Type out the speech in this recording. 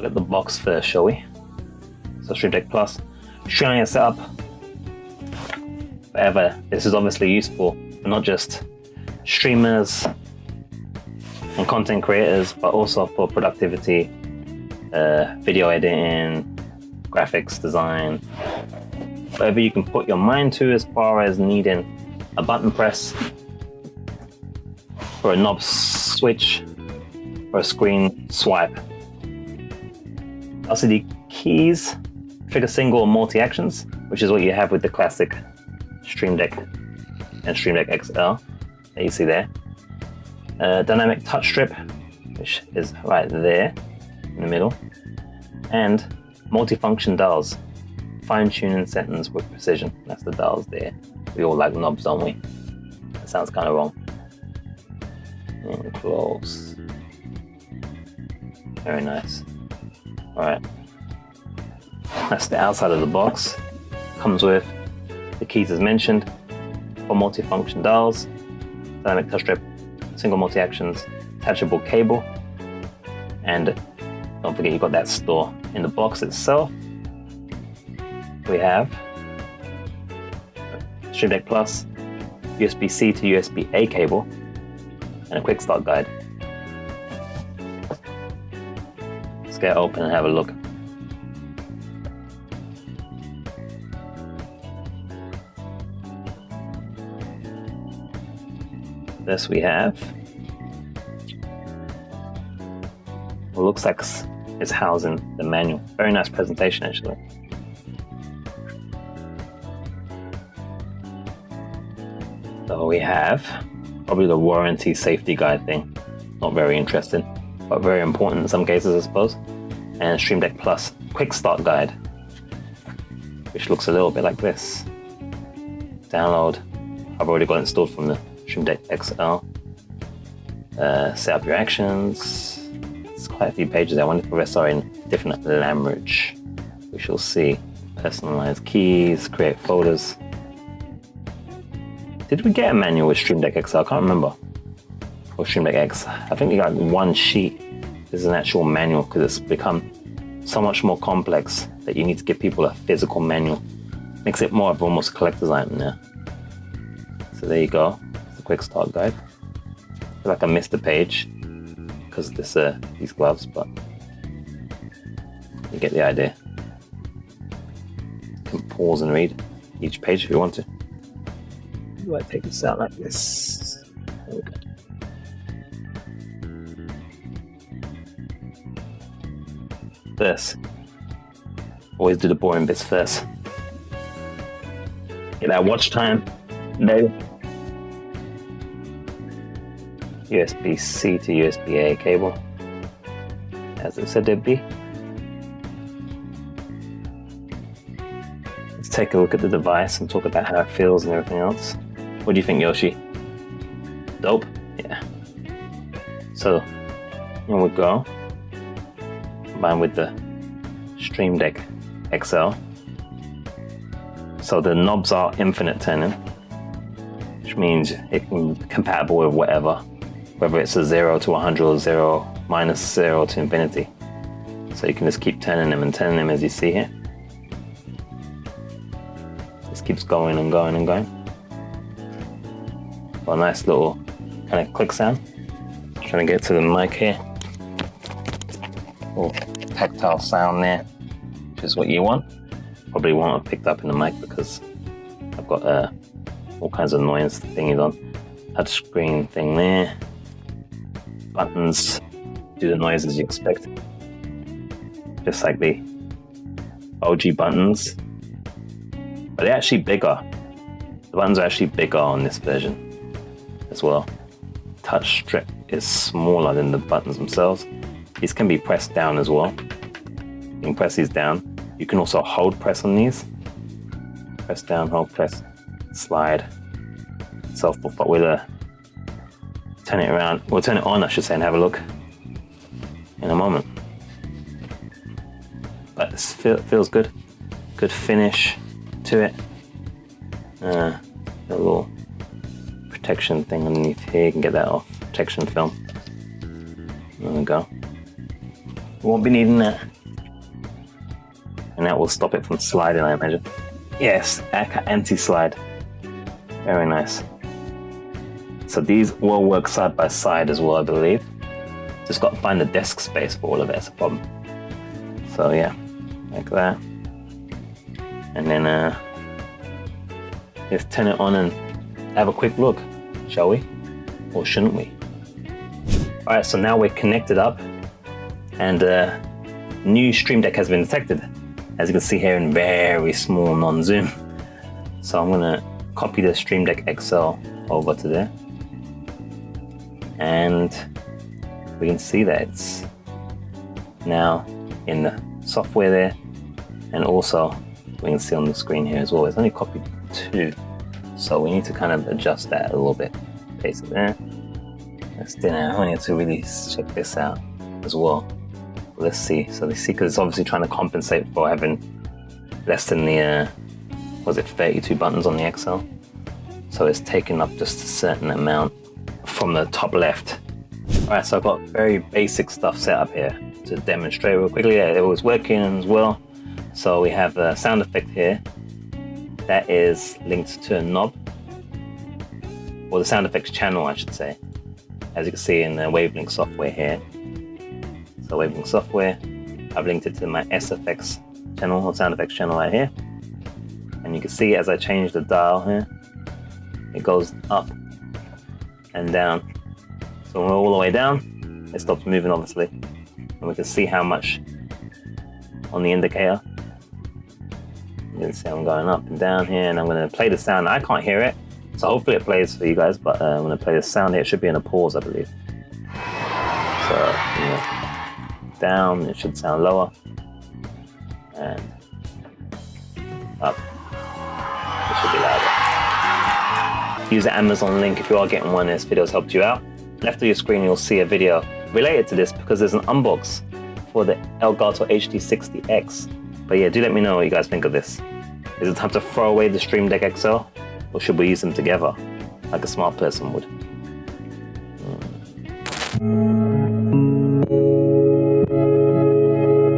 look at the box first, shall we? So Stream Deck Plus, showing your setup. However, this is obviously useful for not just streamers and content creators, but also for productivity, video editing, graphics design, whatever you can put your mind to as far as needing a button press, or a knob switch, or a screen swipe. LCD keys, trigger single or multi-actions, which is what you have with the classic Stream Deck and Stream Deck XL that you see there. Dynamic touch strip, which is right there in the middle, and multifunction dials, fine-tuning settings with precision. That's the dials there. We all like knobs, don't we? That sounds kind of wrong. And close. Very nice. All right. That's the outside of the box. Comes with the keys as mentioned for multifunction dials, dynamic touch strip, single multi-actions, attachable cable, and don't forget you've got that store in the box itself. We have Stream Deck Plus, USB-C to USB-A cable, and a quick start guide. Let's get it open and have a look. This we have. It looks like it's housing the manual. Very nice presentation actually. So we have probably the warranty safety guide thing. Not very interesting, but very important in some cases I suppose. And Stream Deck Plus quick start guide, which looks a little bit like this. Download. I've already got it installed from the Stream Deck XL. Set up your actions. It's quite a few pages. I wonder if the rest are in different language. We shall see. Personalize keys, create folders. Did we get a manual with Stream Deck XL? I can't remember. Or Stream Deck X. I think we got one sheet. This is an actual manual because it's become so much more complex that you need to give people a physical manual. Makes it more of almost a collector's item now. So there you go. It's a quick start guide. I feel like I missed a page because of this, these gloves, but you get the idea. You can pause and read each page if you want to. Do I take this out like this? There we go. This. Always do the boring bits first. Get that watch time. No. USB-C to USB-A cable, as it said there'd be. Let's take a look at the device and talk about how it feels and everything else. What do you think, Yoshi? Dope? Yeah. So, here we go. Combined with the Stream Deck XL. So the knobs are infinite turning, which means it can be compatible with whatever, whether it's a 0 to 100 or 0 minus 0 to infinity. So you can just keep turning them and turning them as you see here. This keeps going and going and going. Got a nice little kind of click sound. Trying to get to the mic here. Little tactile sound there, which is what you want. Probably want it picked up in the mic because I've got all kinds of noise thingies on. Touch screen thing there. Buttons do the noises you expect. Just like the OG buttons. But they're actually bigger. The buttons are actually bigger on this version as well. Touch strip is smaller than the buttons themselves. These can be pressed down as well. You can press these down. You can also hold press on these. Press down, hold press, slide. But we'll turn it around. We'll turn it on, I should say, and have a look in a moment. But it feels good. Good finish to it. A little protection thing underneath here. You can get that off. Protection film. There we go. We won't be needing that and that will stop it from sliding, I imagine. Yes, anti-slide. Very nice. So these will work side by side as well, I believe. Just got to find the desk space for all of it, that's a problem. So yeah, like that. And then let's turn it on and have a quick look, shall we? Or shouldn't we? All right, so now we're connected up, and new Stream Deck has been detected, as you can see here in very small non-zoom. So I'm gonna copy the Stream Deck XL over to there, and we can see that it's now in the software there, and also we can see on the screen here as well. It's only copied 2, so we need to kind of adjust that a little bit. Paste it there. Let's do that. I need to really check this out as well. Let's see. So let's see, because it's obviously trying to compensate for having less than the, was it 32 buttons on the XL? So it's taking up just a certain amount from the top left. All right, so I've got very basic stuff set up here to demonstrate real quickly. Yeah, it was working as well. So we have a sound effect here that is linked to a knob, or the sound effects channel, I should say, as you can see in the Wavelink software here. So Wavelink software, I've linked it to my SFX channel, or sound effects channel right here. And you can see as I change the dial here, it goes up and down. So when we're all the way down, it stops moving obviously. And we can see how much on the indicator. You can see I'm going up and down here, and I'm going to play the sound. I can't hear it, so hopefully it plays for you guys, but I'm going to play the sound here. It should be in a pause, I believe. So, down, it should sound lower, and up, it should be louder. Use the Amazon link if you are getting one. This video's helped you out. Left of your screen, you'll see a video related to this, because there's an unbox for the Elgato HD60X. But yeah, do let me know what you guys think of this. Is it time to throw away the Stream Deck XL, or should we use them together like a smart person would?